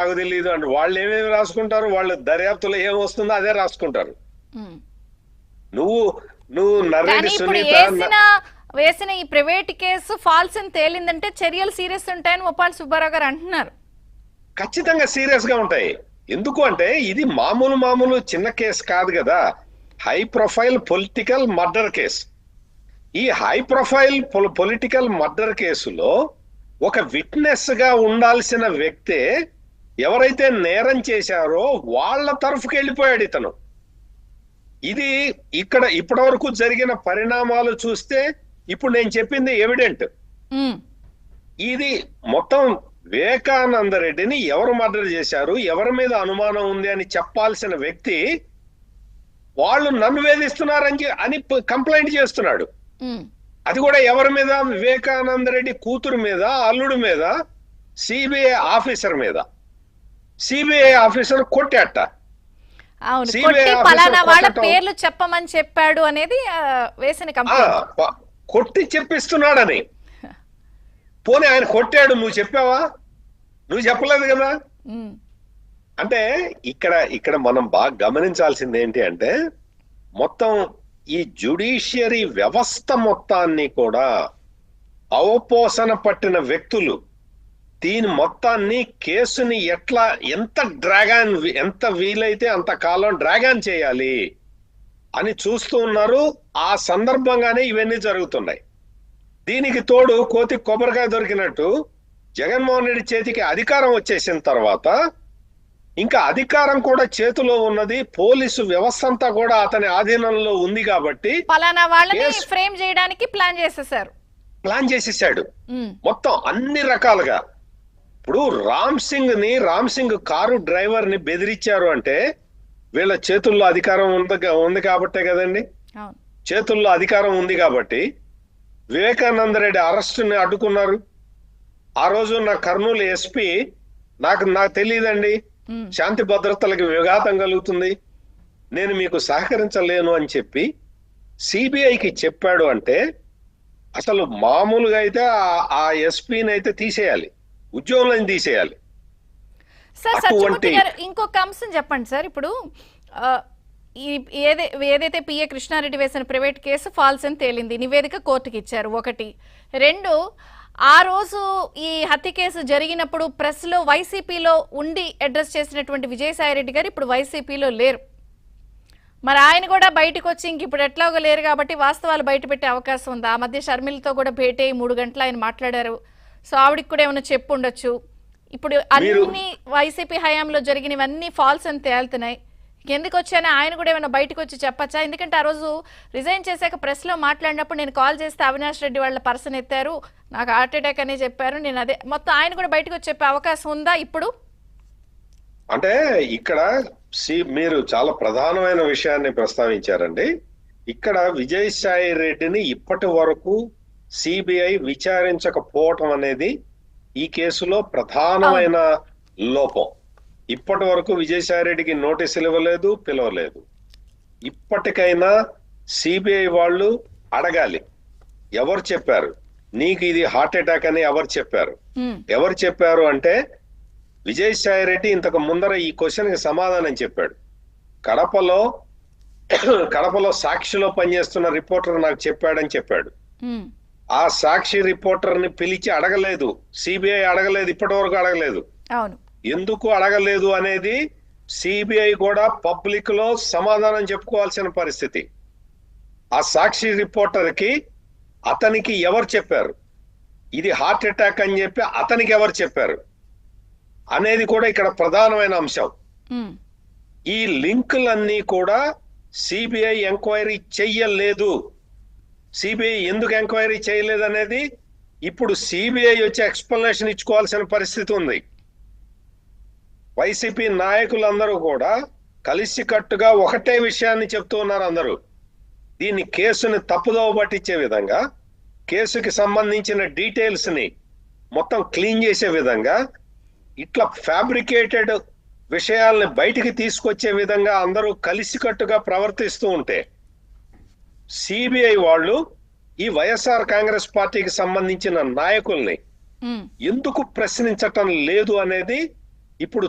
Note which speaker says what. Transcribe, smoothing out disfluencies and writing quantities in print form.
Speaker 1: నాకు తెలియదు అంటే వాళ్ళు ఏమేమి రాసుకుంటారు, వాళ్ళు దర్యాప్తులో ఏం వస్తుందో అదే రాసుకుంటారు.
Speaker 2: ఉమ్.
Speaker 1: నువ్వు నువ్వు నర్రెడ్డి
Speaker 2: కానీ ఇప్పుడు
Speaker 1: సునీత
Speaker 2: వేసిన ఈ ప్రైవేట్ కేసు ఫాల్స్ అని తేలిందంటే చర్యలు సీరియస్ ఉంటాయని ముప్పాళ్ళ సుబ్బారావు గారు అంటున్నారు.
Speaker 1: ఖచ్చితంగా సీరియస్ గా ఉంటాయి. ఎందుకు అంటే ఇది మామూలు చిన్న కేసు కాదు కదా, high profile political murder case. ఈ హై ప్రొఫైల్ పొలిటికల్ మర్డర్ కేసులో ఒక విట్నెస్ గా ఉండాల్సిన వ్యక్తే ఎవరైతే నేరం చేశారో వాళ్ళ తరఫుకి వెళ్ళిపోయాడు ఇతను. ఇది ఇక్కడ ఇప్పటి వరకు జరిగిన పరిణామాలు చూస్తే ఇప్పుడు నేను చెప్పింది ఎవిడెంట్. ఇది మొత్తం వివేకానంద రెడ్డిని ఎవరు మర్డర్ చేశారు, ఎవరి మీద అనుమానం ఉంది అని చెప్పాల్సిన వ్యక్తి వాళ్ళు నన్ను వేధిస్తున్నారని అని కంప్లైంట్ చేస్తున్నాడు. అది కూడా ఎవరి మీద? వివేకానంద రెడ్డి కూతురు మీద, అల్లుడు మీద, సిబిఐ ఆఫీసర్ మీద. సిబిఐ ఆఫీసర్ కొట్టాట.
Speaker 2: అవును, కొట్టి పలానా వాళ్ళ పేర్లు చెప్పమని చెప్పాడు అనేది వేసిన కంప్లైంట్.
Speaker 1: కొట్టి చెప్పిస్తున్నాడని. పోనీ ఆయన కొట్టాడు, నువ్వు చెప్పావా? నువ్వు చెప్పలేదు కదా. అంటే ఇక్కడ మనం బాగా గమనించాల్సింది ఏంటి అంటే మొత్తం ఈ జ్యుడిషియరీ వ్యవస్థ మొత్తాన్ని కూడా అవపోసన పట్టిన వ్యక్తులు దీని మొత్తాన్ని కేసుని ఎంత వీలైతే అంత కాలం డ్రాగాన్ చేయాలి అని చూస్తూ ఉన్నారు. ఆ సందర్భంగానే ఇవన్నీ జరుగుతున్నాయి. దీనికి తోడు కోతి కొబ్బరికాయ దొరికినట్టు జగన్మోహన్ రెడ్డి చేతికి అధికారం వచ్చేసిన తర్వాత ఇంకా అధికారం కూడా చేతిలో ఉన్నది, పోలీసు వ్యవస్థ అంతా కూడా అతని ఆధీనంలో ఉంది కాబట్టి
Speaker 2: పలానా వాళ్ళని ఫ్రేమ్ చేయడానికి ప్లాన్
Speaker 1: చేసేసాడు మొత్తం అన్ని రకాలుగా. ఇప్పుడు రామ్ సింగ్ కారు డ్రైవర్ ని బెదిరించారు అంటే వీళ్ళ చేతుల్లో అధికారం ఉంది కాబట్టే కదండి. చేతుల్లో అధికారం ఉంది కాబట్టి వివేకానంద రెడ్డి అరెస్టుని అడ్డుకున్నారు. ఆ రోజు నా కర్నూలు ఎస్పీ నాకు తెలియదండి, శాంతి భద్రతలకు విఘాతం కలుగుతుంది, నేను మీకు సహకరించలేను అని చెప్పి సిబిఐకి చెప్పాడు. అంటే అసలు మామూలుగా అయితే ఆ ఎస్పీని అయితే తీసేయాలి, ఉద్యోగంలో తీసేయాలి.
Speaker 2: ఇంకొక అంశం చెప్పండి సార్. ఇప్పుడు ఏదైతే పిఏ కృష్ణారెడ్డి వేసిన ప్రైవేట్ కేసు ఫాల్స్ అని తేలింది, నివేదిక కోర్టుకి ఇచ్చారు. 1. 2, ఆ రోజు ఈ హత్య కేసు జరిగినప్పుడు ప్రెస్ లో వైసీపీలో ఉండి అడ్రస్ చేసినటువంటి విజయసాయి రెడ్డి గారు ఇప్పుడు వైసీపీలో లేరు. మరి ఆయన కూడా బయటకు వచ్చి ఇంక ఇప్పుడు ఎట్లాగో లేరు కాబట్టి వాస్తవాలు బయట పెట్టే అవకాశం ఉంది. ఆ మధ్య షర్మిలతో కూడా భేటీ 3 గంటలు ఆయన మాట్లాడారు. సో ఆవిడికి కూడా ఏమైనా చెప్పు ఉండొచ్చు. ఇప్పుడు అన్ని వైసీపీ హయాంలో జరిగినవన్నీ ఫాల్స్ అని తేలుతున్నాయి. ఎందుకు వచ్చానో ఆయన కూడా ఏమైనా బయటకు వచ్చి చెప్పచ్చా? ఎందుకంటే ఆ రోజు రిజైన్ చేశాక ప్రెస్ లో మాట్లాడినప్పుడు నేను కాల్ చేస్తే అవినాష్ రెడ్డి వాళ్ళ పర్సన్ ఎత్తారు, నాకు హార్ట్ అటాక్ అని చెప్పారు. నేను అదే మొత్తం ఆయన కూడా బయటకు వచ్చి చెప్పే అవకాశం ఉందా ఇప్పుడు?
Speaker 1: అంటే ఇక్కడ మీరు చాలా ప్రధానమైన విషయాన్ని ప్రస్తావించారండి. ఇక్కడ విజయసాయి రెడ్డిని ఇప్పటి వరకు సిబిఐ విచారించకపోవటం అనేది ఈ కేసులో ప్రధానమైన లోపం. ఇప్పటి వరకు విజయసాయి రెడ్డికి నోటీసులు ఇవ్వలేదు, పిలవలేదు. ఇప్పటికైనా సిబిఐ వాళ్ళు అడగాలి, ఎవరు చెప్పారు నీకు ఇది హార్ట్ అటాక్ అని ఎవరు చెప్పారు అంటే విజయసాయి రెడ్డి ఇంతకు ముందర ఈ క్వశ్చన్ కి సమాధానం చెప్పాడు. కడపలో సాక్షిలో పనిచేస్తున్న రిపోర్టర్ నాకు చెప్పాడని చెప్పాడు. ఆ సాక్షి రిపోర్టర్ ని పిలిచి అడగలేదు, సిబిఐ అడగలేదు, ఇప్పటి వరకు అడగలేదు. ఎందుకు అడగలేదు అనేది సిబిఐ కూడా పబ్లిక్ లో సమాధానం చెప్పుకోవాల్సిన పరిస్థితి. ఆ సాక్షి రిపోర్టర్ కి అతనికి ఎవరు చెప్పారు ఇది హార్ట్ అటాక్ అని చెప్పి అతనికి ఎవరు చెప్పారు అనేది కూడా ఇక్కడ ప్రధానమైన అంశం. ఈ లింకులన్నీ కూడా సిబిఐ ఎంక్వైరీ చెయ్యలేదు. సిబిఐ ఎందుకు ఎంక్వైరీ చేయలేదు అనేది ఇప్పుడు సిబిఐ వచ్చి ఎక్స్ప్లెనేషన్ ఇచ్చుకోవాల్సిన పరిస్థితి ఉంది. వైసీపీ నాయకులందరూ కూడా కలిసికట్టుగా ఒకటే విషయాన్ని చెప్తూ ఉన్నారు. అందరూ దీన్ని కేసుని తప్పుదోవ పట్టించే విధంగా, కేసుకి సంబంధించిన డీటెయిల్స్ ని మొత్తం క్లీన్ చేసే విధంగా, ఇట్లా ఫ్యాబ్రికేటెడ్ విషయాల్ని బయటికి తీసుకొచ్చే విధంగా అందరూ కలిసికట్టుగా ప్రవర్తిస్తూ ఉంటే సిబిఐ వాళ్ళు ఈ వైఎస్ఆర్ కాంగ్రెస్ పార్టీకి సంబంధించిన నాయకుల్ని ఎందుకు ప్రశ్నించటం లేదు అనేది ఇప్పుడు